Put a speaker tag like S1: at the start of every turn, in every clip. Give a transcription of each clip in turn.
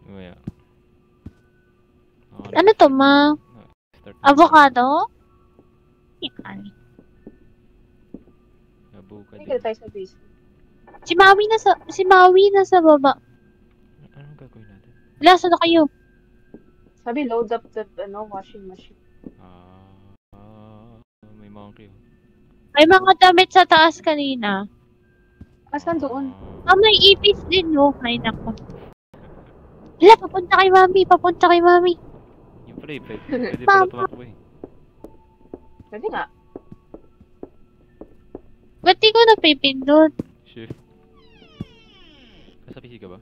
S1: Mamaya.
S2: Ano to, ma? Avocado? Yan.
S3: Hindi tayo sa base.
S2: Si Maui nasa baba.
S1: Anong gagawin natin?
S2: Lasa na kayo.
S3: Sabi, load up the washing machine.
S1: May monkey.
S2: May mga damit sa taas kanina.
S3: Asan doon?
S2: May ipis din, no? Ay, nako. Hala, papunta kay mami.
S1: Yung pala, pwede pala tumakbo eh.
S3: Pwede nga.
S2: Ba't di ko napipindot?
S1: Shift. Nasa PC ka ba?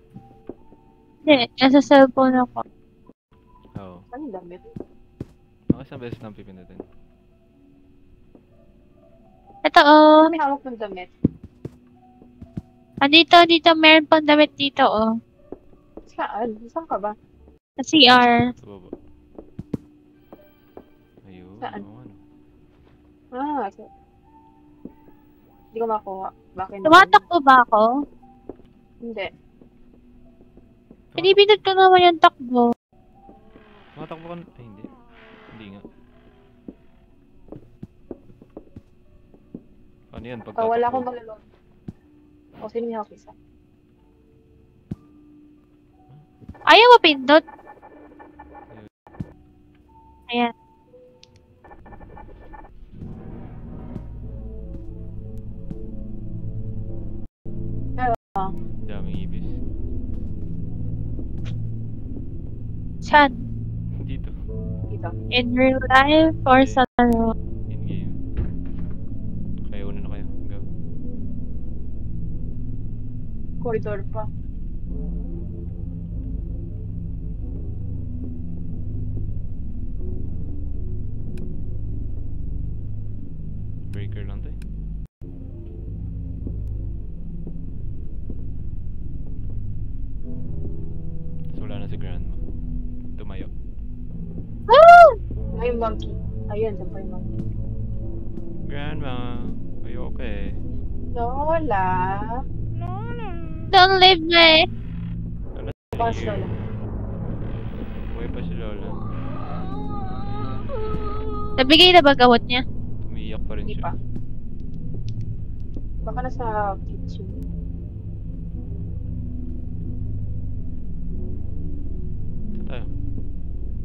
S2: Hindi, nasa cellphone ako.
S1: Oo.
S3: Saan yung damit?
S1: Isang beses lang pipindutin.
S2: Ito, oh.
S3: May hawak ng damit.
S2: Dito, meron pang damit dito, oh.
S3: Saan? Saan ka ba?
S2: Sa CR.
S1: Sa baba. Ayun.
S3: Saan?
S1: Ano?
S3: Hindi ko makuha. Bakit?
S2: Tumatakbo ba ako?
S3: Hindi.
S2: Pinipindot ko naman yung takbo.
S1: Tumatakbo ka. Ay, hindi. Hindi nga. Ano yan? Pagtatakbo?
S3: Wala akong malalon. O, sino yung hawak isa?
S2: Ayaw mo pindot? Ayan.
S1: Daming ibis.
S2: Saan?
S1: Dito.
S2: In real life or sa laro?
S1: In game. Kaya una na kayo. Go.
S3: Corridor pa.
S1: Breaker lang tayo. So wala na si grandma. Tumayo.
S3: Ay, yung monkey. Ayun, dyan pa yung monkey.
S1: Grandma, are you okay?
S3: Lola.
S2: Don't leave me.
S3: Pas Lola.
S1: Buhay pa si Lola.
S2: Nabigay na ba gawat niya?
S1: Umiiyak pa rin
S3: Hindi
S1: siya.
S3: pa. Baka nasa kitchen.
S1: Saan tayo?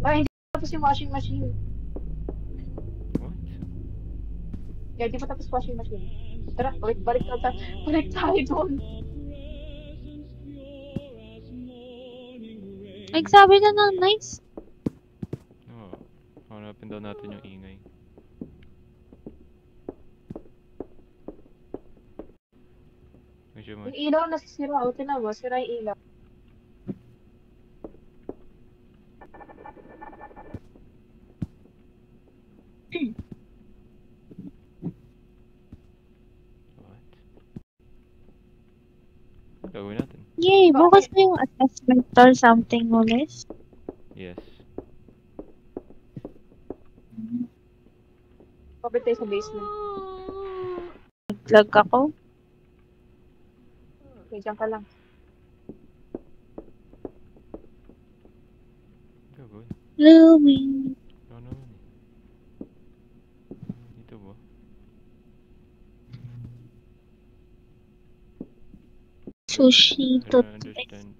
S3: Ay, hindi tapos yung washing machine.
S1: What?
S3: Kaya di pa tapos washing machine. Tara, balik tayo doon.
S2: Nagsabi na ng nice.
S1: Oo. Hanapin daw natin yung ingay. Medyo
S3: Yung ilaw nasisira. O, tinan mo, sira yung ilaw.
S1: What? Gagawin natin.
S2: Yay, bukas na yung assessment or something ulit.
S1: Yes.
S3: Kapit tayo sa basement.
S2: Nag-vlog ako.
S3: Okay, dyan ka lang.
S1: Gagawin.
S2: Blooming.
S1: Ano naman eh. Dito ba?
S2: Sushi.
S1: I don't understand.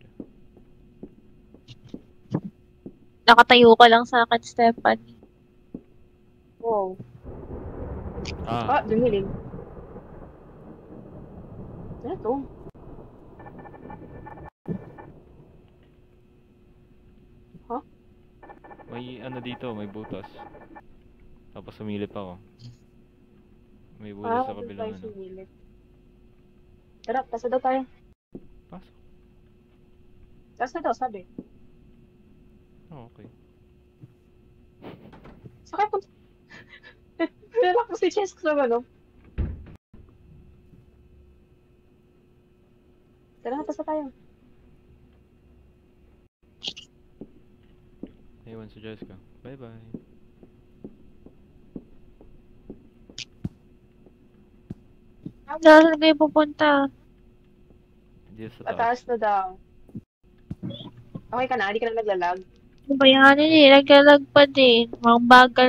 S2: Nakatayo ka lang sa akin, Stephanie.
S3: Wow.
S1: Ah,
S3: Dumilim. Ano to?
S1: may ano dito, may butas. Tapos sumilip ako. May butas sa kabilang ano.
S3: Tara, tasa daw tayo.
S1: Pasok.
S3: Tasa daw, sabi.
S1: Oh, okay.
S3: Sakay po. Nalak mo si Chess sa ano. Tara, tasa tayo.
S1: Ewan si Jessica. Bye-bye.
S2: Saan kayo pupunta?
S1: Dito sa
S3: Pataas
S1: taas.
S3: na daw. Okay ka na? Hindi ka na naglalag?
S2: Ano ba yan? Hindi, naglalag pa din. Mga bagal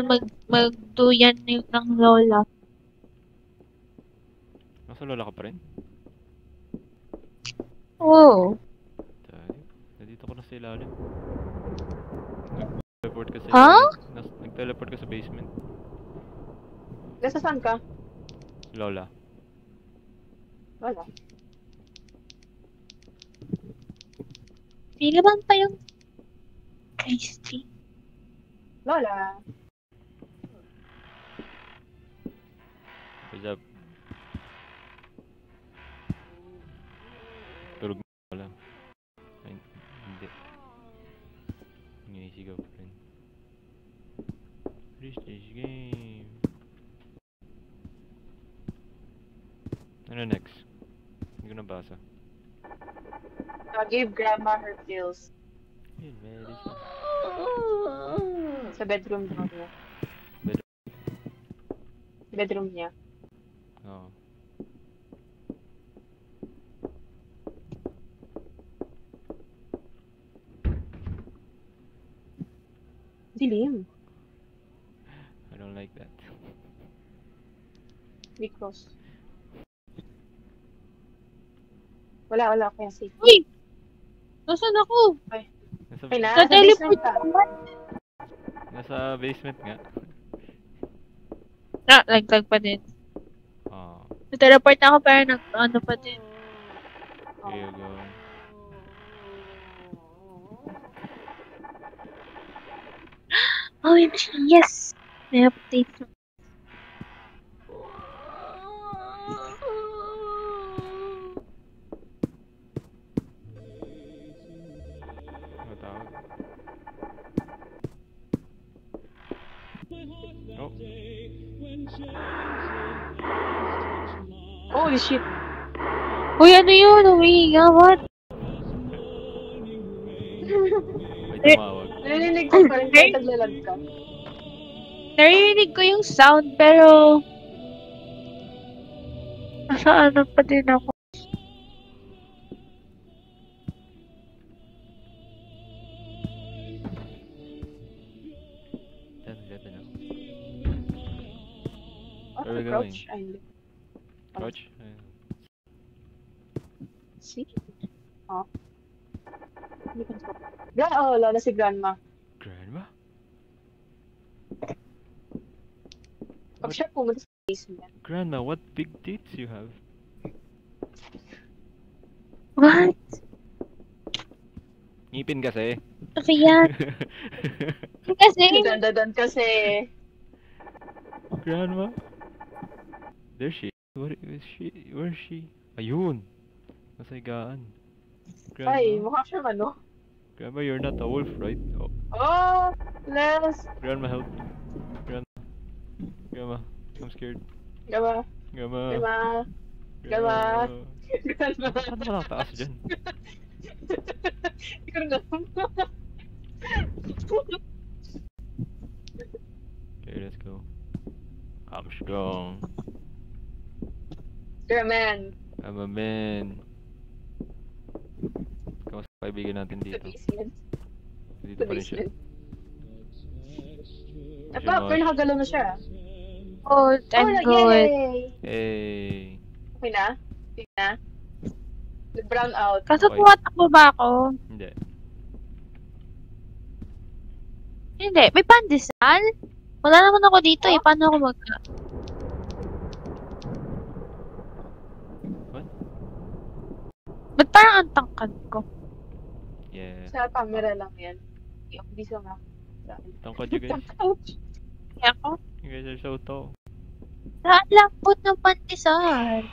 S2: magduyan ng lola.
S1: Nasa lola ka pa rin?
S2: Oo.
S1: Tayo. Nandito ko na sa ilalim. Nag-teleport ka sa
S2: Ha?
S1: ilalim. Nag-teleport ka sa basement.
S3: Nasa saan ka?
S1: Lola.
S3: Wala.
S2: May laban pa yung Christy.
S3: Lola.
S1: Good job. Tulog na wala. Ay, hindi. Nangisigaw pa rin. Prestige game. Ano next? Hindi ko nabasa.
S3: Give grandma her pills.
S1: Yun, medicine.
S3: Sa bedroom daw niya. Bedroom niya.
S1: Oo.
S3: Dilim.
S1: I don't like that.
S3: Because. Wala. Kaya safe.
S2: Uy! Nasaan ako?
S1: Nasa,
S3: Ay na,
S2: Sa
S3: sa basement
S2: teleport
S3: ka.
S2: naman.
S1: nasa basement nga.
S2: Laglag pa din.
S1: Oo.
S2: Teleport na ako pero ano pa din.
S1: There you go.
S2: OMG, yes! May update na.
S1: Ano tawag? Oh.
S3: Holy shit.
S2: Uy, ano yun? Umihinga, what?
S1: May tumawag.
S3: Narinig ko pa rin kahit naglalag ka.
S2: Narinig ko yung sound pero nasa ano pa din ako.
S1: That's good to know.
S3: What's
S1: Where are we
S3: the
S1: going?
S3: crouch? Ay, hindi.
S1: Coach?
S3: See? Oh. Hindi ko Lola si grandma.
S1: Grandma?
S3: Pag siya pumunta sa basement.
S1: Grandma, what big tits you have?
S2: What?
S1: Ngipin kasi.
S2: Ano yan? Kasi,
S3: Dandadan kasi.
S1: Grandma? There she is. What is she? Where is she? Ayun! Nasa higaan. Grandma?
S3: Ay, mukha siyang ano.
S1: Grandma, you're not a wolf, right? Oh,
S3: Oh, Les.
S1: Grandma, help. Grandma, I'm scared.
S3: Grandma.
S1: Grandma.
S3: Grandma. Grandma. Grandma.
S1: Saan ka nakataas dyan?
S3: Hindi ko rin alam.
S1: Okay, let's go. I'm strong.
S3: You're a man.
S1: I'm a man. Kamusta kaibigan natin
S3: Sa
S1: dito?
S3: basement.
S1: Dito
S3: Sa
S1: pa rin siya.
S3: basement. Pero nakagalaw na siya.
S2: oh, I'm good.
S3: Yay!
S1: Hey.
S3: Okay na? Okay na? Nag-brown out.
S2: Kaso
S1: Okay.
S2: pumatakbo ba ako?
S1: Hindi.
S2: Hindi. May pandesal? Wala naman ako dito eh. Paano ako
S1: What?
S2: Ba't parang ang tangkad ko?
S1: Yeah.
S3: Sa camera lang yan. Hindi sa nga.
S1: Tangkad you guys.
S3: Ouch!
S2: Kaya ako?
S1: You guys are so tall.
S2: Saan lambot ng pandesal?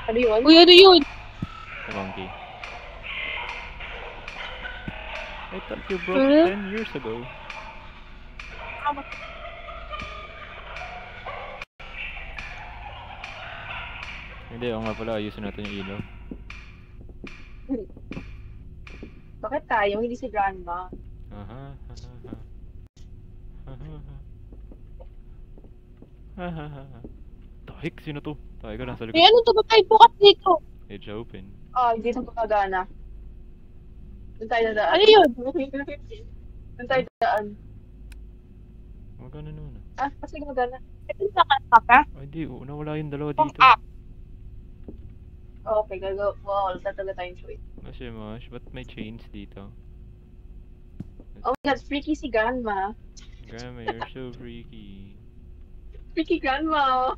S3: Ano yun?
S2: Uy, ano yun?
S1: The monkey. I thought you broke
S2: Huh?
S1: 10 years ago. Hindi, oo nga pala, ayusin natin yung ilaw.
S3: Bakit tayo? Hindi si grandma.
S1: Aha, aha, aha. Aha, aha. Tahik, sino to? Tayo ka nasa
S2: May
S1: likod.
S2: ano to ba tayo bukas dito?
S1: It's open.
S3: Oh, hindi na pagkagana. Doon tayo dadaan.
S2: Ano yun?
S3: Doon tayo dadaan.
S1: Magkano naman ah?
S3: Ah, kasi gumagana.
S2: Ito sa ka?
S1: Ay, hindi. Nawala yung dalawa
S2: Kung
S1: dito.
S2: up.
S3: Okay, gagawa. Wow, tatala tayong choice.
S1: Kasi Mosh, ba't may chains dito?
S3: Oh my god, freaky si Grandma.
S1: Grandma, you're so freaky.
S3: Freaky Grandma.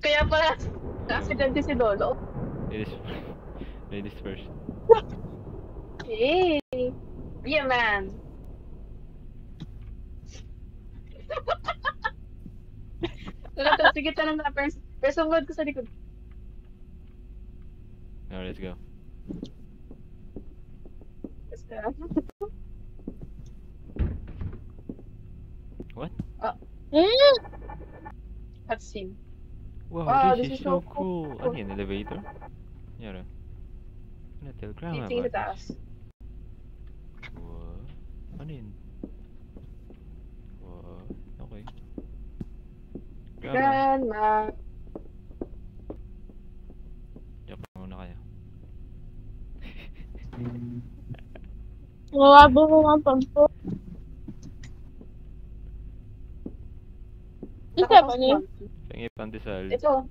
S3: Kaya pala, na-accidente si Lolo.
S1: Ladies, ladies first.
S3: Hey! Be a man. Sige, tanong na. Pero sumod ko sa likod.
S1: Now let's go.
S3: Basta.
S1: What?
S3: Cutscene.
S1: Wow,
S3: Wow,
S1: this is so cool. Ano yan? Elevator? Yara. Ano? Telegram
S3: Tingin sa
S1: about
S3: taas.
S1: this? What? Ano yun? What? Okay. Grandma.
S3: Grandma.
S1: Diyak na muna kaya.
S2: Wala mo nga pampo. Isa ba niya?
S1: Pangit pandesal.
S3: Ito.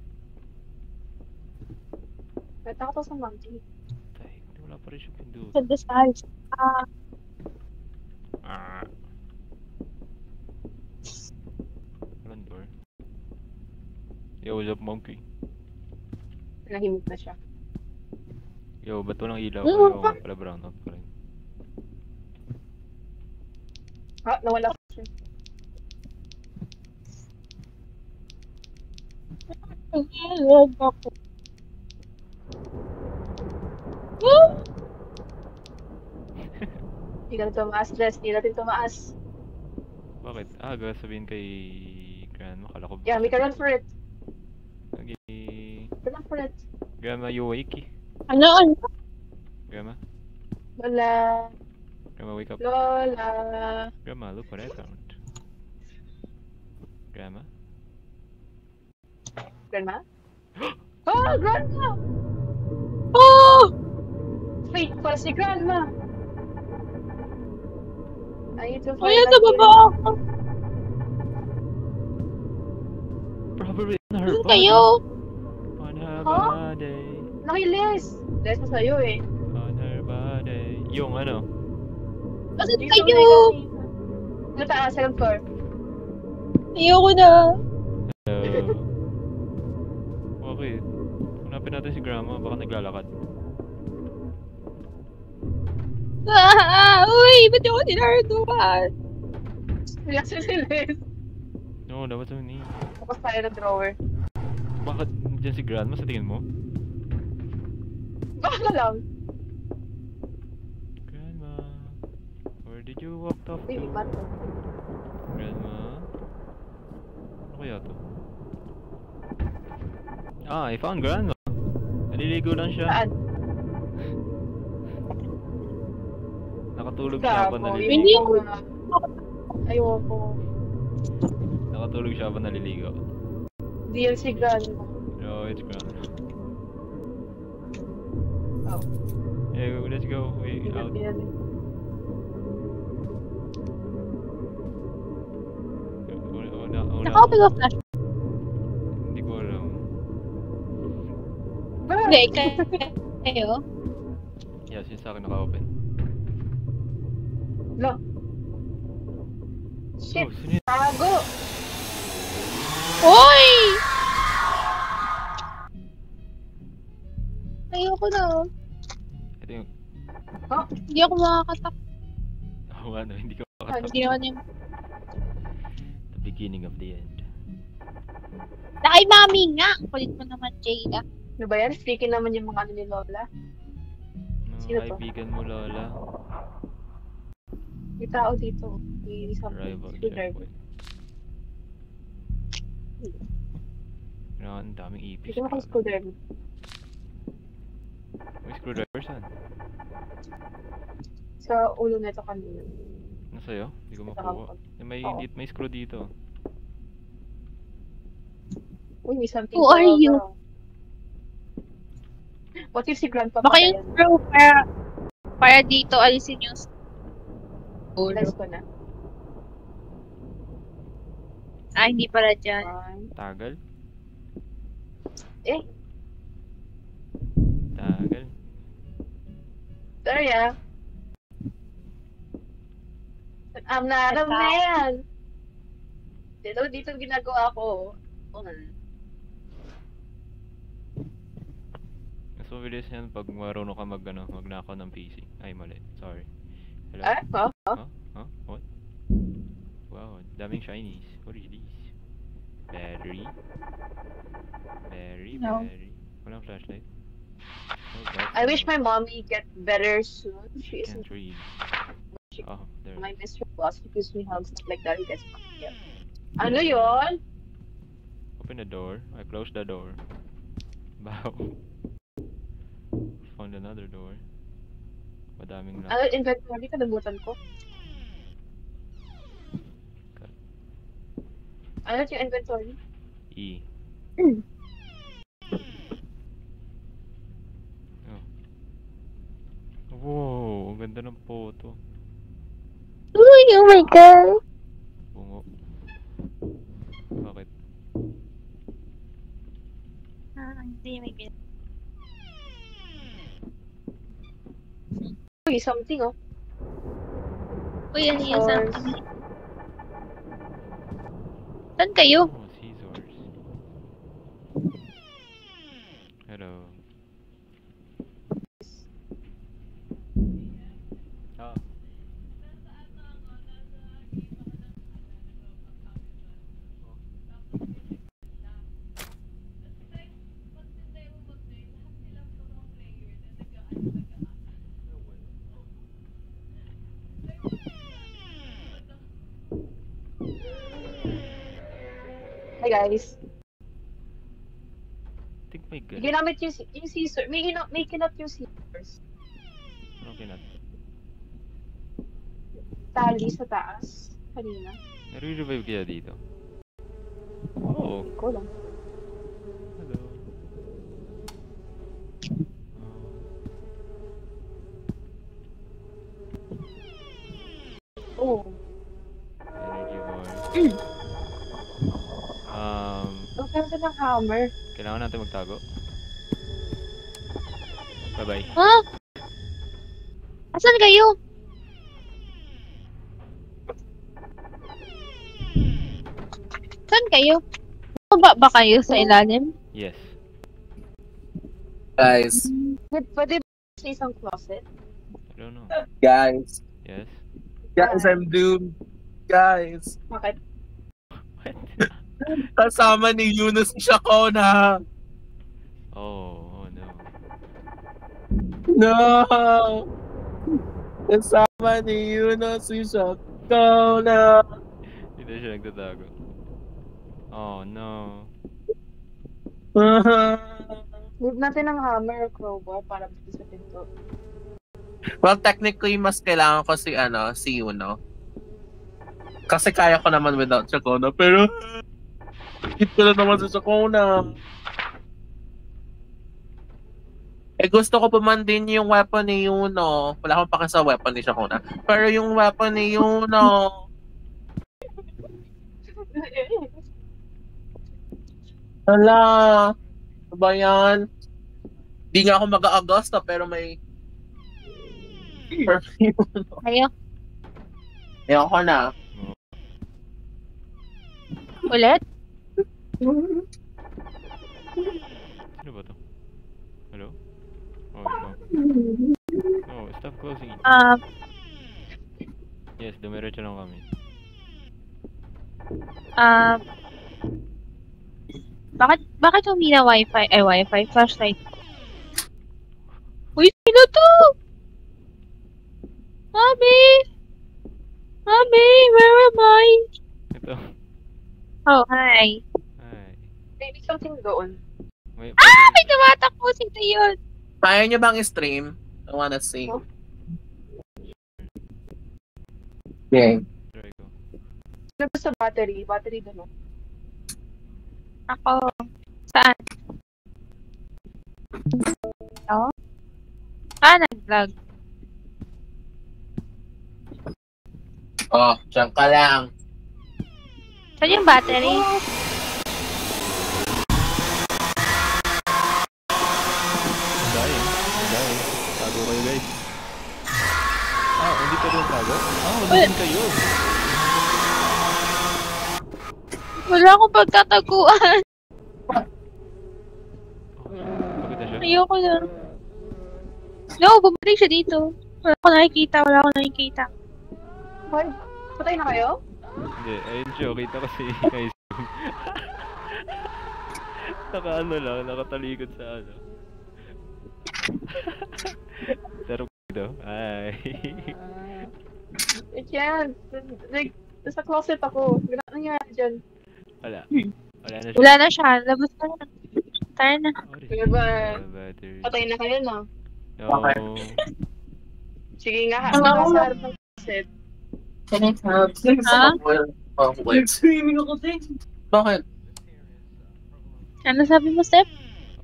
S3: Nata ko to sa monkey.
S1: Tay, wala pa rin siya pindut.
S2: Sa size.
S1: Ah. Walang door. Yo, what's up, monkey?
S3: Nahimik na siya.
S1: Yo, ba't walang ilaw? Yo, nga pala brown out pa rin.
S3: Ha? Nawala ko siya.
S2: Log ako.
S3: Hindi natin tumaas, Jess. Hindi natin tumaas.
S1: Bakit? Ah, sabihin kay Grandma. Kala ko.
S3: Yeah, we can run for it.
S1: Okay.
S3: Run for it.
S1: Grandma, you awake?
S2: Ano?
S1: Grandma?
S3: Lola.
S1: Grandma, wake up.
S3: Lola.
S1: Grandma, look what I found. Grandma?
S3: Grandma? Oh, Grandma!
S2: Oh!
S3: Wait, para si Grandma. I need to find
S2: Kuya,
S3: that
S2: nababa
S3: kid.
S2: ako.
S1: Probably on her
S2: Saan
S1: body.
S2: kayo?
S1: On her
S3: Huh?
S1: body.
S3: Nakilis! Dahil sa sa'yo eh.
S1: On her body. Yung ano?
S2: Saan
S3: Dito
S2: kayo?
S3: Ano taas? Second floor.
S2: Ayoko na.
S1: Hello. Okay. Hanapin natin si Grandma. Baka naglalakad.
S2: Uy, ba't ako tinarduan?
S3: Reaction si Liz.
S1: No, dapat sa ni.
S3: Tapos tayo ng drawer.
S1: Bakit dyan si Grandma sa tingin mo?
S3: Baka lang.
S1: Grandma. Where did you walk off
S3: Uy,
S1: to?
S3: imat.
S1: Grandma. Ano kaya to? Ah, I found Grandma. Naliligo lang siya.
S3: Saan?
S1: Nakatulog siya habang
S3: Gago,
S1: naliligo.
S2: Hindi.
S3: Ayoko.
S1: Nakatulog siya habang naliligo.
S3: DLC Grandma.
S1: No, it's Grandma.
S3: Oh.
S1: Hey, let's go. Way out.
S2: Naka-open ko flash.
S1: Hindi ko alam.
S2: Hindi, kayo.
S1: Yes, yun sa akin naka-open.
S3: No. Shit.
S1: Oh, sino yun?
S3: Tago!
S2: Uy! Ayoko na.
S1: Ito yung...
S2: Hindi ako makakatak.
S1: Oh, ano, hindi ko
S2: Hindi
S1: makatapos.
S2: naman yung...
S1: The beginning of the end.
S2: Nakay mami nga! Kulit mo naman, Jada.
S3: Ano ba yan? Freaky naman yung mga ano ni Lola. Sino
S1: Mga
S3: to?
S1: kaibigan mo, Lola.
S3: May tao dito. May something.
S1: Arrival
S3: Screwdriver.
S1: checkpoint. Ang daming ipis.
S3: Dito na akong screwdriver.
S1: May screwdriver saan?
S3: Sa ulo nito kanina.
S1: Nasa'yo? Hindi ko
S3: Ito
S1: makuha.
S3: ako.
S1: May, may screw dito.
S3: Uy, may something.
S2: Who are you?
S3: What if si Grandpa
S2: Baka
S3: pala
S2: yung
S3: yan?
S2: screw para... Para dito, alisin yung
S3: Nice ko na.
S2: hindi pala dyan.
S1: Tagal.
S3: Eh,
S1: Tagal.
S3: sorry ah. I'm not a man. Dito ginagawa ko.
S1: Mas mabilis yan pag marunong ka magnakaw ng PC. Ay, mali. Sorry. Hello?
S3: Ah?
S1: Huh? What? Wow, daming shinies. What is this? Battery?
S2: No.
S1: Battery. Walang flashlight. Oh, that's
S3: I wish my
S1: annoying.
S3: mommy get better soon. She
S1: Can't
S3: isn't
S1: read. Oh, there.
S3: my Mr. Boss. She gives me hugs, stuff like that. You guys yeah. Ano yun?
S1: Open the door. I closed the door. Bow. Found another door. Madaming
S3: Ano, inventory? Kalimutan ko.
S1: Cut.
S3: Ano yung inventory?
S1: E. Oh. Wow, ang ganda ng photo.
S2: Uy, oh my God.
S1: Bungo. Bakit?
S2: Hindi may
S3: Uy, something oh.
S2: Uy, ano yung
S3: Scissors.
S2: something? Saan kayo?
S1: Oh, scissors. Hello. Ah.
S3: Hi guys.
S1: I think may ganun.
S3: Ginamit yung scissors. May kinot yung scissors.
S1: Anong kinat?
S3: Tali sa taas. Kanina.
S1: Nare-revive kaya dito? Oh.
S3: Hindi ko lang.
S1: Hello.
S3: Oh.
S1: Energy bar.
S3: Ang ganda ng hammer.
S1: Kailangan natin magtago. Bye-bye.
S2: Ha? Asan kayo? Saan kayo? Baba ba kayo sa ilalim?
S1: Yes.
S4: Guys,
S3: Pwede ba sa isang closet?
S1: I don't know.
S4: guys,
S1: Yes?
S4: I'm doomed. Guys,
S3: Bakit?
S1: What?
S4: kasama ni Yunus Chacona.
S1: Oh no.
S4: No! Kasama ni Yunus Chacona.
S1: Hindi siya nagtatago. Oh no.
S3: Move natin ng hammer or crowbar para buti sa pinto.
S4: Well, technically, mas kailangan ko si Yuno. Kasi kaya ko naman without Chacona, pero hit ko na naman si Chacona. Eh, gusto ko pa man din yung weapon ni Yuno. Wala akong pake sa weapon ni Chacona. Pero yung weapon ni Yuno, hala, ano ba yan? Di nga ako mag-Augusta, pero may perfume.
S2: Kayo?
S4: Ayoko na.
S2: Ulit?
S1: Sino ba to? Hello? Oh, no. No, stop closing it. Yes, dumiretso lang kami.
S2: Bakit humina wifi? Wifi, flashlight. Uy, sino to? Mami! Mami, where am I?
S1: Ito.
S2: Oh, hi.
S1: Hi.
S3: Maybe something doon.
S1: May
S2: May tumatakbo, sino yun?
S4: Kaya niyo bang i-stream? I wanna see.
S3: Oh.
S4: Yeah.
S1: try ko.
S3: Ano ba sa battery? Battery doon. Oh.
S2: Ako. Saan? Hello? Nag-vlog.
S4: Oh, diyan ka lang.
S2: Saan yung battery?
S1: Dahil. Tago kayo guys. Hindi ka doon tago? Hindi din kayo.
S2: Wala akong pagtataguan.
S1: Bakit na siya?
S2: Ayoko na. No, bumalik siya dito. Wala akong nakikita.
S3: Hoy, patay na kayo?
S1: Hindi, ayun siya. Kita ko si guys. Nakatalikod sa ano. Sarap dito. Ay.
S3: Yan. Like, sa closet ako. Ano nangyari dyan?
S1: Wala. Wala na siya.
S2: Wala na siya. Labas na lang. Tara na.
S3: Kaya ba,
S1: Battery.
S3: patay na kayo, no?
S1: No.
S3: Sige nga,
S4: Ano ako?
S3: sa harap ng closet.
S4: Can I have
S2: Ha?
S4: Swimming ako din. Bakit?
S2: Ano sabi mo, Steph?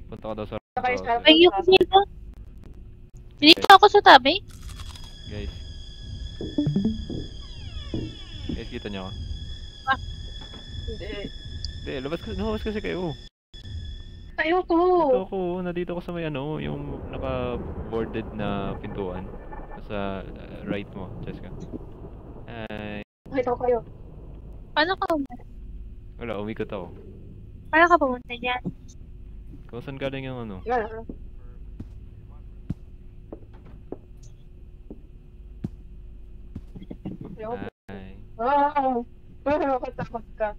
S1: Punta ka daw sa
S3: Kayo sa harap
S2: Ay,
S3: ng
S2: yung
S3: closet.
S2: dito. Dito ako sa tabi.
S1: guys. Guys, kita niyo ako?
S3: Hindi.
S1: Hindi, lumabas kasi kayo.
S3: Ayoko.
S1: Ito ako, nandito ako sa may ano, yung naka-boarded na pintuan. Sa right mo, Jessica. Ay,
S3: Nakita ko kayo.
S2: Paano ka pumunta?
S1: wala, umikot ako.
S2: Paano ka pumunta dyan?
S1: Kung saan galing yung ano?
S3: Nga. Ayoko.
S1: Ay,
S3: Katakot ka.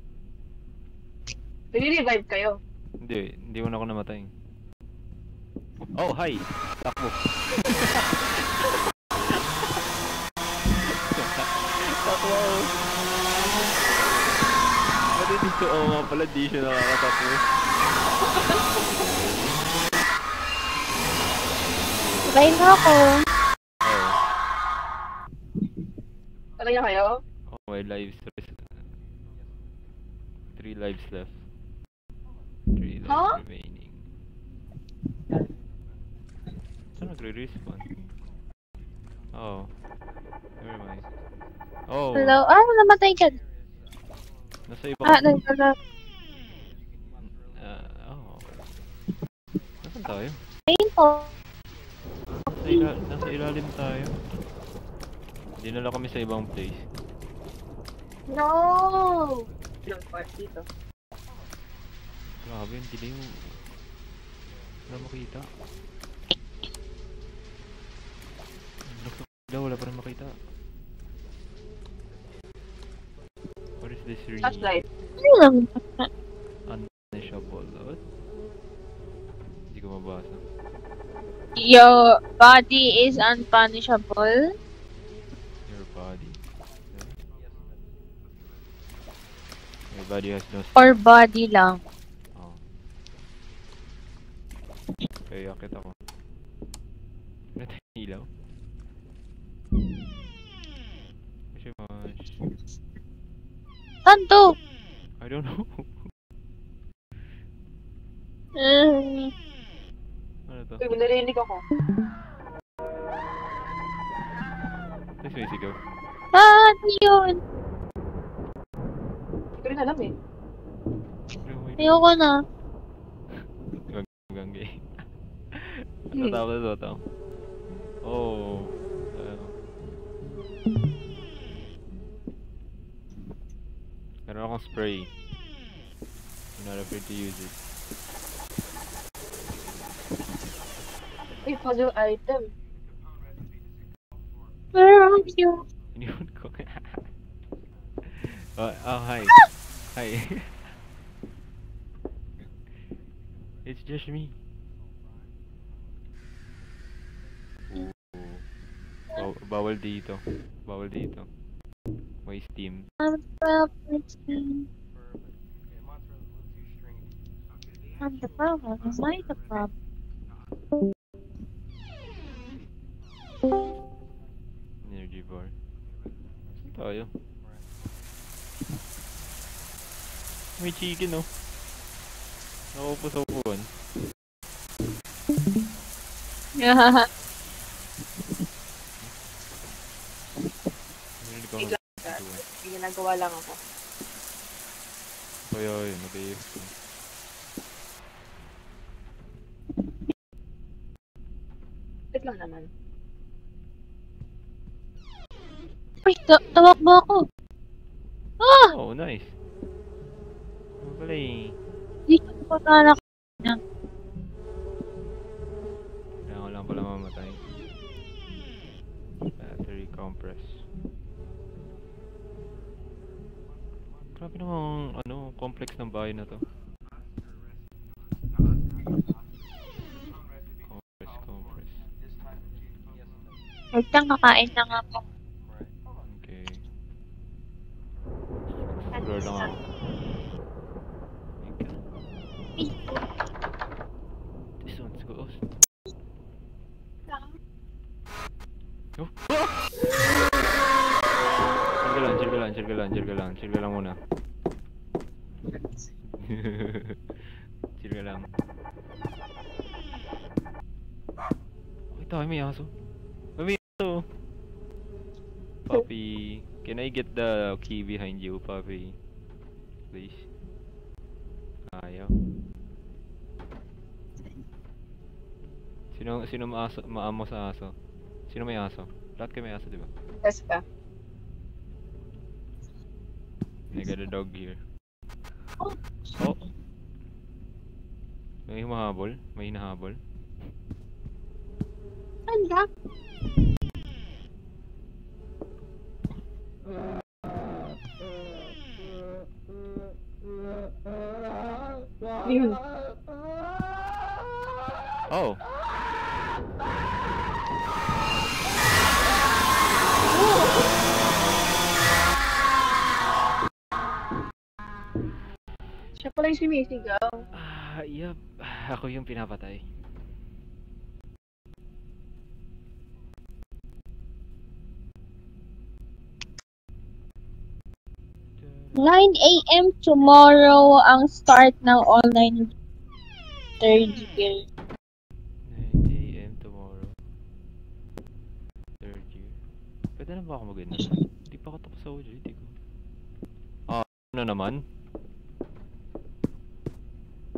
S3: Nire-revive kayo.
S1: hindi mo na ako namatay. Oh, hi! Takbo. Takbo! Pati dito, nga pala, di siya nakakatakbo.
S2: Sabay na ako.
S1: Oh,
S3: Patay na kayo?
S1: my lives. 3 lives left. 3 lives
S3: Huh?
S1: remaining. Saan nagre-respawn? Oh. Never mind. Oh.
S2: Hello? Namatay ka.
S1: Nasa ibang...
S2: Nagkala.
S1: Oh. Nasaan tayo?
S2: Ayun po.
S1: Nasa ilalim tayo. Dinala kami sa ibang place.
S3: No! Ilang part dito.
S1: Grabe, ang dilim. Wala makita. Wala pa rin makita. What is this read?
S3: Flashlight.
S2: Ano lang?
S1: Unpunishable. What? Hindi ko mabasa.
S2: Your body is unpunishable.
S1: Your body. Your body has no...
S2: Or body lang.
S1: Oh. Okay, akit ako. Ano tayo ilaw? Kasi much.
S2: Saan to?
S1: I don't know. Ano to?
S3: Uy, narinig ako.
S1: May sumisigaw.
S2: Ano yun?
S3: Hindi ko rin alam eh.
S2: Ayoko na.
S1: Gangge. Ano tawag na to? Oh. Meron akong spray. I'm not afraid to use it.
S3: Uy, puzzle item.
S2: Where are you?
S1: Iniwan ko. Oh, hi. Hi. It's just me. Bawal dito. Bawal dito. May steam.
S2: I'm the problem. Am I the problem?
S1: Energy bar. Saan tayo? May chicken oh. Nakaupo sa upuan. Narinig ko ang
S3: Bigla.
S1: upuan.
S3: nagawa lang ako.
S1: Kaya yun, nag-AFK.
S3: Wait lang naman.
S2: Uy, tawag mo ako. Ah!
S1: Oh, nice. Ano pala eh.
S2: Hindi ko pa anak.
S1: Kailangan ko lang pala mamatay. Battery compress. Grabe namang ano, complex ng bahay na to. Compress.
S2: Huwag kang kakain na nga po.
S1: Okay. Explore lang ako. This one's go. Oh! Chill ka lang muna. Chill ka lang. Ito, may aso. May aso. Puppy, can I get the key behind you, Puppy? Please. Ayaw. Sino maamo sa aso? Sino may aso? Lahat kayo may aso, di ba?
S3: Yes ka.
S1: I got a dog here.
S2: Oh.
S1: Oh! May humahabol? May hinahabol?
S2: Saan ka?
S3: Yun.
S1: Oh!
S3: Siya pala yung sumisigaw.
S1: Yup. Ako yung pinapatay.
S2: 9 AM tomorrow ang start ng online third year.
S1: 9 AM tomorrow. Third year. Pwede na ba ako mag-ina? Hindi pa ako tapos sa OJT ko. Ano naman?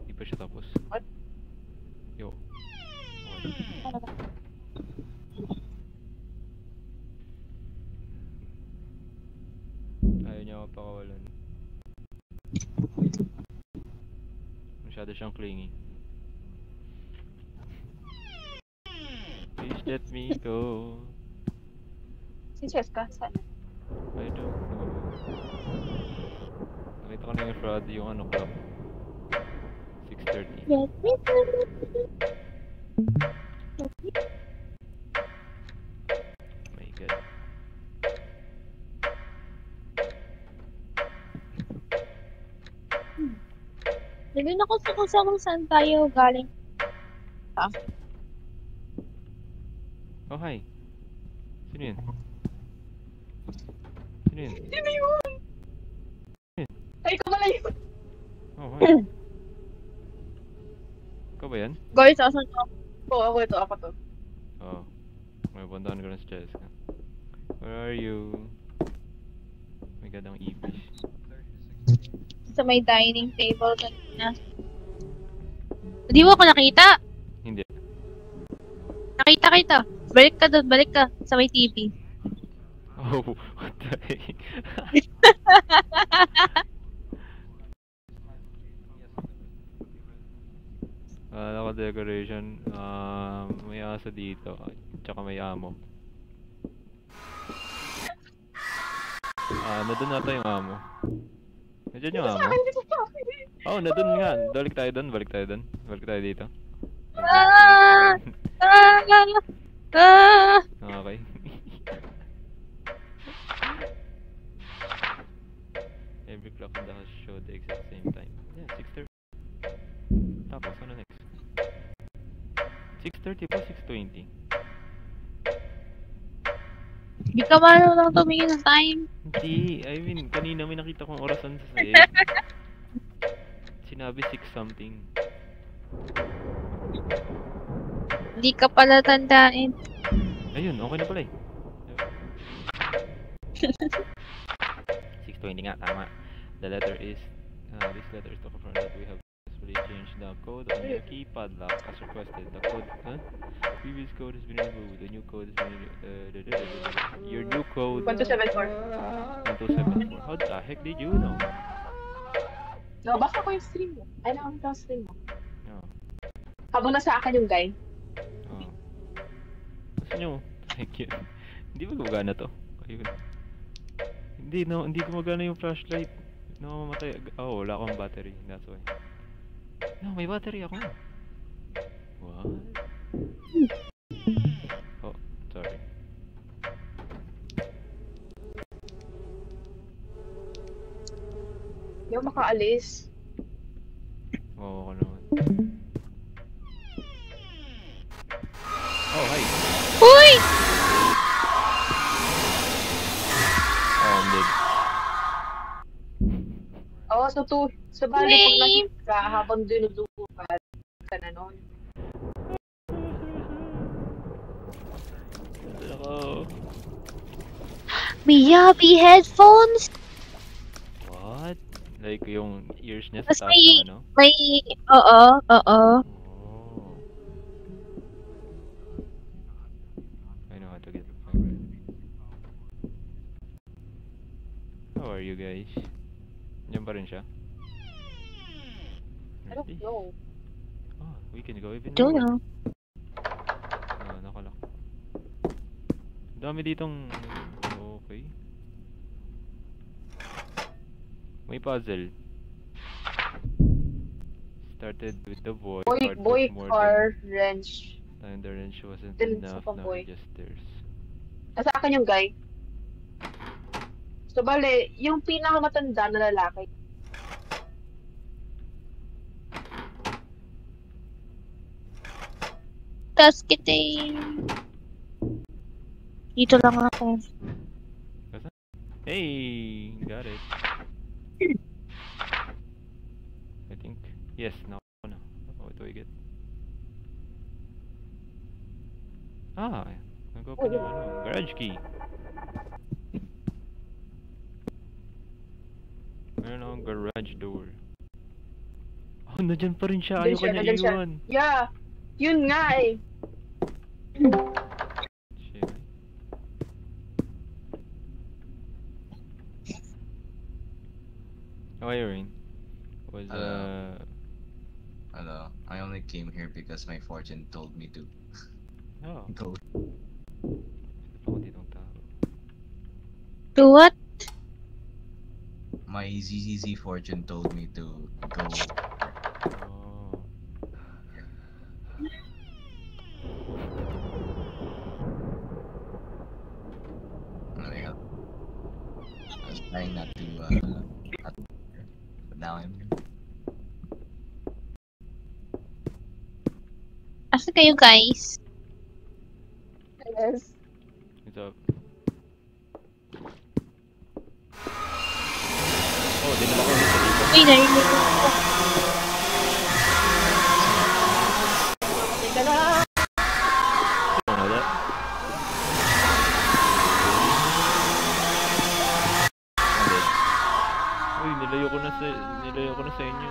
S1: Hindi pa siya tapos.
S3: What?
S1: Yo. Okay. Ayaw niya mapakawalan. Masyado siyang clingy. Please let me go.
S3: Si Cheska, sana.
S1: I don't know. Nakita ko na yung fraud, yung ano clock. 6:30.
S2: Let me go.
S1: My God.
S2: Nagin ako sa kung saan tayo galing.
S1: Oh, hi. Sino yun? Sino yun?
S3: Sino yun? Ay, ikaw pala yun.
S1: Oh, hi. Ikaw ba yan?
S2: Guys, asan ka?
S3: Oo, ako to.
S1: Oh. May puntahan ko na si Cheska. Where are you? My God, ang ibis.
S2: Sa may dining table kanina. Hindi mo ako nakita?
S1: Hindi.
S2: Nakita kita. Balik ka doon, balik ka. Sa may TV.
S1: Oh, what the heck? Naka-decoration. May aso dito. Tsaka may amo. Nandun nata yung amo. Nandiyan yung amo. Oh, nandun nga. Balik tayo dun. Balik tayo dito.
S2: Ah!
S1: Okay. Every clock in the house show the exact same time. Yeah, 6:30. Tapos, ano next? 6:30 po, 6:20.
S2: Di ka marunong tumingin ng time.
S1: Hindi, I mean, kanina may nakita kong orasan sa sa'yo. Sinabi 6 something.
S2: Hindi ka pala tandaan.
S1: Ayun, okay na pala eh. So hindi nga tama. The letter is this letter is to confirm that we have successfully changed the code on your keypad lock as requested. The code, previous code has been removed. The new code has been your new code
S3: 1274.
S1: 1274. How the heck did you know?
S3: Nabasa ko yung stream mo. Ay, nakakita ko stream mo.
S1: Oh.
S3: Habang nasa akin yung guy.
S1: Oh. Gusto nyo? Thank you. Hindi ba gumagana to? Ayun. Hindi gumagana yung flashlight. Namamatay. Oh, wala akong battery. That's why. No, may battery ako. What? Oh, sorry.
S3: Hindi ako makaalis.
S1: Oo, ako naman. Oh, hi.
S2: Uy!
S1: Oh, I'm dead.
S3: Oo, sa bali, pag nakita ka, habang dinudukan ka na nun.
S1: Ako.
S2: Miyabi headphones?
S1: What? Like yung ears niya
S2: Tapos
S1: sa taas ng ano?
S2: may, oo.
S1: Oh. I know how to get the point. How are you guys? Diyan pa rin siya?
S3: I don't know.
S1: Oh, we can go even
S2: Don't
S1: more.
S2: know.
S1: Oh, nakalak. Dami ditong... Okay. May puzzle. Started with the boy. part
S3: Boy,
S1: was more
S3: car, wrench.
S1: than the wrench wasn't
S3: Then,
S1: enough.
S3: sa
S1: Now
S3: boy.
S1: he just stares.
S3: Nasa akin yung guy. So, bale, yung pinakamatanda na lalaki.
S2: Tapos kita dito lang ako.
S1: Hey, got it. I think yes. Now, no. What do I get? Ah, nag-open yung ano, garage key. Meron akong garage door. Oh, nandyan pa rin siya. Ayaw ka niya
S3: Nandyan siya.
S1: iwan.
S3: Yeah, yun nga eh.
S1: Shit. Oh, Irene. Was
S5: Hello. I only came here because my fortune told me to
S1: oh,
S5: go.
S1: ako ditong tao.
S2: To what?
S5: My ZZZ fortune told me to go.
S1: Oh.
S5: I was trying not to, but now I'm here.
S2: Asa kayo guys?
S3: Yes.
S1: What's up? Oh, dinala ko ulit sa dito.
S2: Uy, narinig ko.
S3: Teka na.
S1: Ano na? Uy, nilayo ko na sa inyo.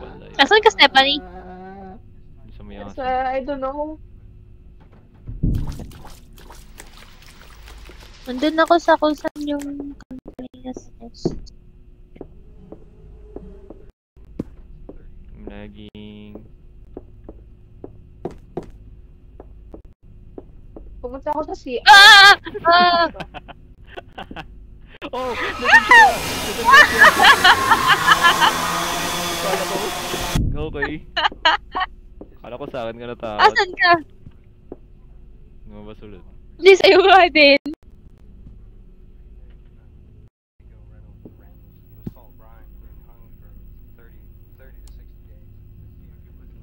S1: Balay.
S2: Asan ka, Stephanie?
S1: Sa may
S3: Yes,
S1: aso.
S3: I don't know.
S2: Nandun ako sa kung saan yung company.
S1: Naging...
S3: Pumunta ako sa CR.
S2: Ah! Ah!
S1: Oh! Nandun siya! Kala ko... Okay. Kala ko sa akin ka natakot.
S2: Asan ka?
S1: Lumabas ulit.
S2: Please, ayaw ka din.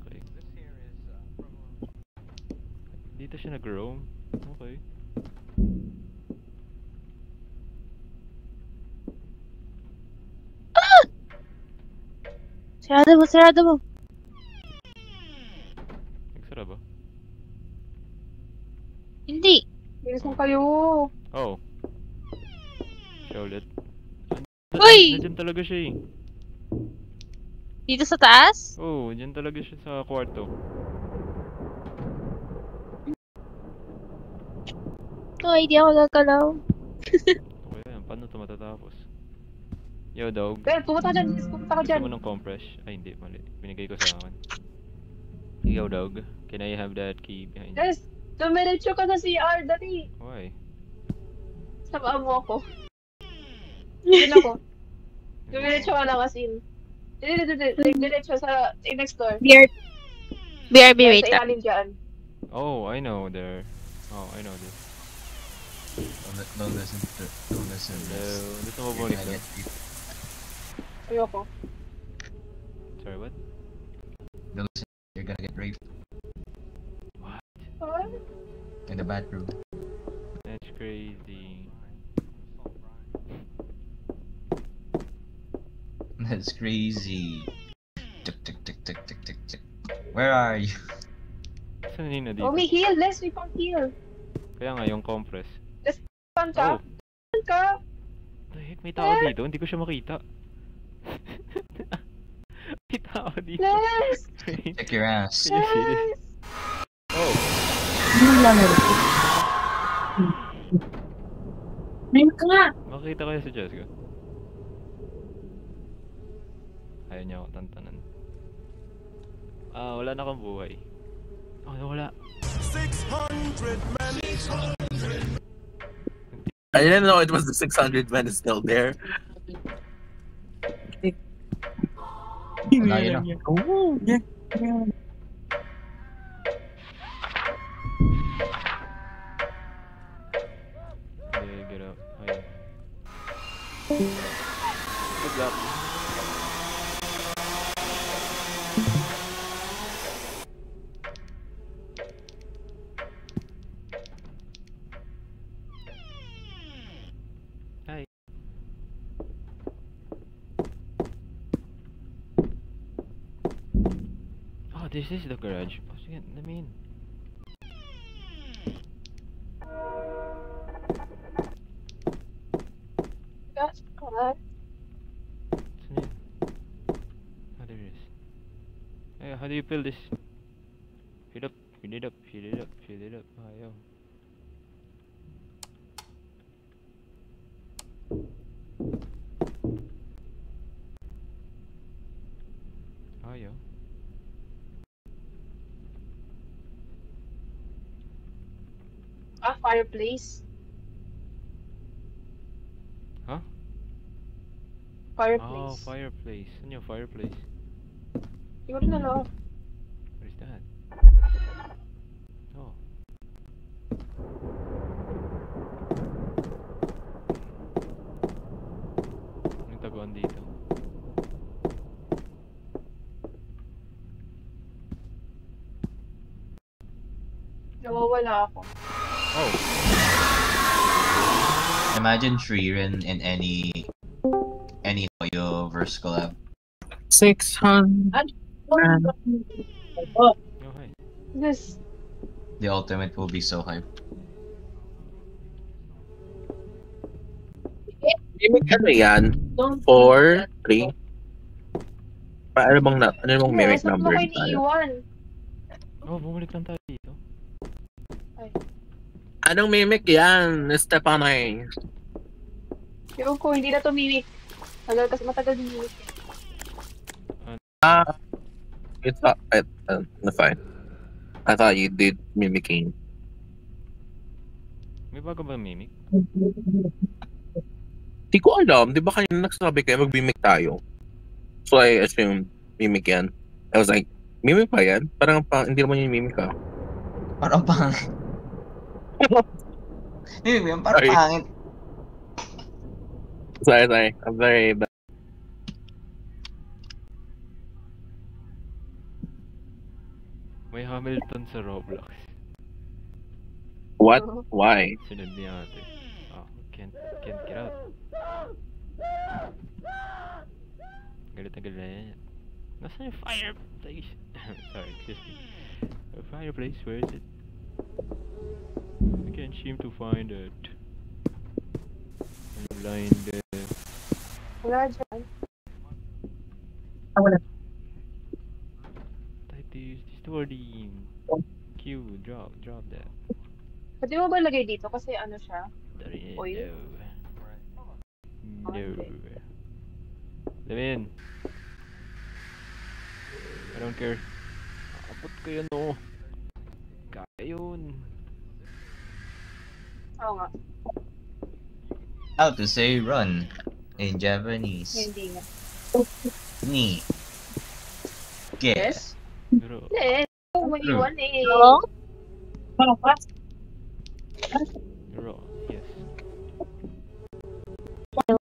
S1: Okay. Dito siya nag-roam. Okay.
S2: Sarado mo.
S1: Nagsara ba?
S2: Hindi.
S3: Bilis mo kayo.
S1: Oh. Siya ulit.
S2: Uy!
S1: Nandiyan talaga siya eh.
S2: Dito sa taas?
S1: Oh, dyan talaga siya sa kwarto.
S2: Ay, di ako gagalaw.
S1: Okay yan, paano ito matatapos? Yo, dog.
S3: Well, pumunta ka dyan, Jess. Pumunta ka
S1: Gusto
S3: dyan.
S1: mo ng compress? Ay, hindi, mali. Binigay ko sa akin. Yo, dog. Can I have that key behind you?
S3: Jess, dumiretso ka sa CR. Dali.
S1: Why?
S3: Sabaan mo ako. Yun ako. Dumiretso ka lang as in. Diretso sa next door.
S2: BRB, wait
S3: Sa
S2: lang.
S3: ilalim dyan.
S1: Oh, I know there. Oh, I know this.
S5: Don't listen to
S1: Hello.
S5: this.
S1: Gusto mo
S5: You're
S1: bumalik
S5: gonna
S1: doon?
S5: get raped.
S3: Ayoko.
S1: Sorry, what?
S5: Don't listen. You're gonna get raped
S1: What?
S3: Huh?
S5: in the bathroom.
S1: That's crazy.
S5: That's crazy. Tick tick tick tick tick tick tick. Where are you?
S1: Saan yun na dito?
S3: Oh, may heal. Les, we found heal.
S1: Kaya nga, yung compress.
S3: Saan ka?
S1: Oh,
S3: Saan ka?
S1: the heck, may tao dito? Hindi ko siya makita. May tao dito.
S3: Les!
S5: Check your ass.
S1: Can you see this?
S3: Les!
S1: Oh,
S2: Ngayon ka nga.
S1: makita kayo si Jessica. Ayaw niya ako tantanan. Ah, wala na akong buhay. Oh, nawala.
S4: I didn't know it was the 600 men is still there.
S5: Malayo na.
S4: Oh, yeah.
S1: Okay, get up. Ayun. Good luck. Hi. Oh, this is the garage. Oh, sige, let me in.
S3: That's good.
S1: Saan yun? Oh, there it is. Hey, how do you fill this? Fill up, fill it up, fill it up, fill it up. Ayaw. Ayaw.
S3: Ah, fireplace.
S1: Huh?
S3: Fireplace.
S1: Oh, fireplace. Saan yung fireplace?
S3: Hindi ko rin alam.
S1: What is that? Oh. Anong taguan dito?
S3: Nawawala ako.
S1: Oh!
S5: Imagine Shriren in any Hoyo verse collab.
S4: 600.
S1: Oh, hi.
S3: This.
S5: The ultimate will be so hype.
S4: Mimic ano yan? 4, 3. Ano bang mimic
S3: Saan
S4: number
S3: mo kayo
S4: tayo?
S3: iiwan?
S1: Oh, bumalik lang tayo dito.
S4: Anong mimic yan? Stephanie.
S3: Yung ko, hindi na tumimik. Kasi matagal din mimik.
S4: It's not, fine. I thought you did mimicking.
S1: May bago ba mimic?
S4: Di ko alam. Di ba kanina nagsasabi kayo mag-mimic tayo? So I assumed mimic yan. I was like, mimic pa yan? Parang hindi naman yung mimic ah.
S5: Parang pangit. Hindi ba yan? Parang
S4: Sorry.
S5: pangit.
S4: Sorry. I'm very bad.
S1: May Hamilton sa Roblox.
S4: What? Why?
S1: Sunod niya ate. Oh, can't get out. Galit na galit. Nasaan yung fireplace? Sorry, excuse me. A fireplace, where is it? I can't seem to find it. blind.
S3: Wala dyan.
S1: Type to use this wording. Q, drop that.
S3: Pwede mo ba lagay dito? Kasi ano siya?
S1: No.
S3: Oil?
S1: No.
S3: Okay.
S1: Lamin. I don't care. Abot ko yun, no. Kaya yun.
S3: Oo nga.
S5: How to say run in Japanese?
S3: Hindi nga.
S5: Ni. Get.
S3: Yes?
S1: Pero,
S3: Hindi. Umiiwan eh.
S2: Hello?
S1: pero, yes.
S2: Hello?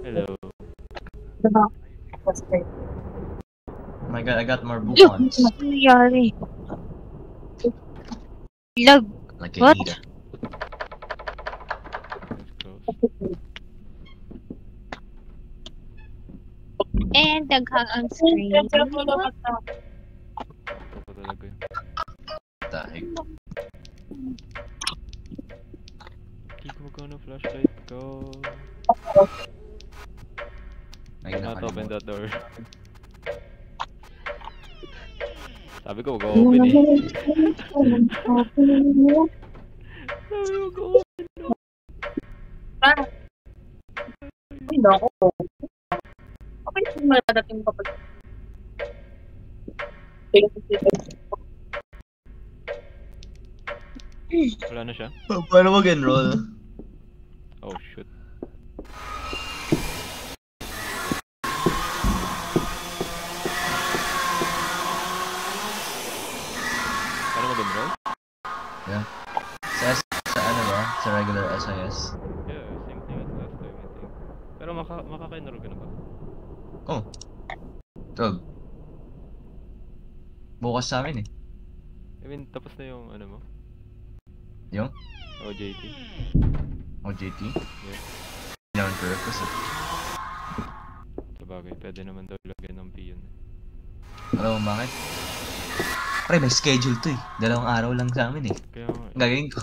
S1: Hello.
S5: Oh my god, I got more Bukons.
S2: Ano nangyari? Lag.
S5: Like
S2: What?
S5: a leader.
S1: That's close.
S2: And daghang ang screen.
S1: Ito pa talaga yun.
S5: What the heck?
S1: Hindi ko magkano flashlight ko.
S5: Ay,
S1: Do not open
S5: nakalimutan.
S1: that door. Sabi ko mag-open eh. Sabi ko mag-open.
S2: Hindi ako. Okay, maladating pa pag...
S1: Wala na siya?
S5: Paano mag-enroll?
S1: Oh shoot. Paano mag-enroll?
S5: Sa ano ba? Sa regular SIS?
S1: Yeah, same thing as last time I think. Pero makaka-enroll ka na ba?
S5: Oh. 12. Bukas sa amin eh.
S1: I mean, tapos na yung ano mo?
S5: Yung?
S1: OJT?
S5: OJT?
S1: Yeah.
S5: Hindi naman prerequisite.
S1: Sabagay, pwede naman daw lagyan ng P yun.
S5: Alam mo bakit? Pre, may schedule to eh. 2 araw lang sa amin eh.
S1: Kaya nga,
S5: Ang gagawin ko.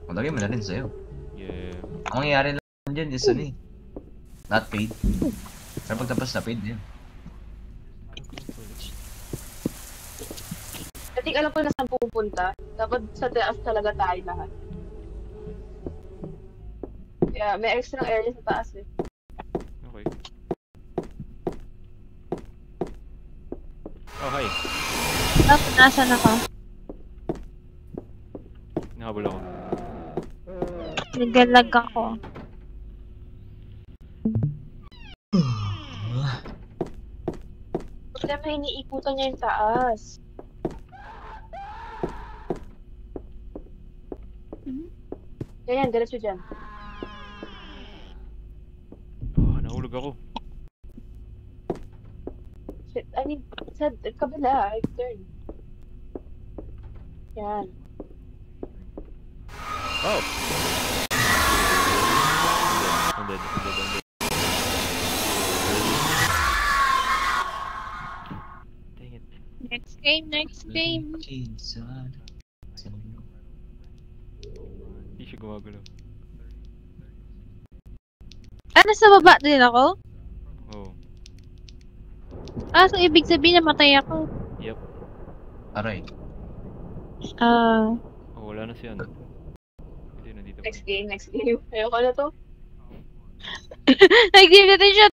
S5: Malagay mo na rin sa'yo.
S1: yeah.
S5: Ang mangyayari lang dyan is ano eh. Not paid. Pero pagtapos na paid yun.
S3: Hindi alam ko na saan pupunta. Dapat sa taas talaga tayo lahat. Yeah, may extra area sa taas eh.
S1: Okay. Oh, hi.
S2: Tapos nasan ako?
S1: Nahabol ako.
S2: Nagalag ako.
S3: Problema, iniikutan niya yung taas. Ganyan, diretso dyan.
S1: Oh, nahulog ako.
S3: Shit, I mean, sa kabila, I turn. Yan.
S1: Oh! I'm dead. Dang it.
S2: Next game.
S1: Hindi siya gumagalaw.
S2: Ano, sa baba din ako?
S1: Oh.
S2: Ah, so ibig sabihin namatay ako.
S1: Yep.
S5: Aray.
S2: Ah,
S1: Oh, wala na si ano. Hindi, nandito pa.
S3: Next game. Ayoko na to.
S2: nag-game natin siya.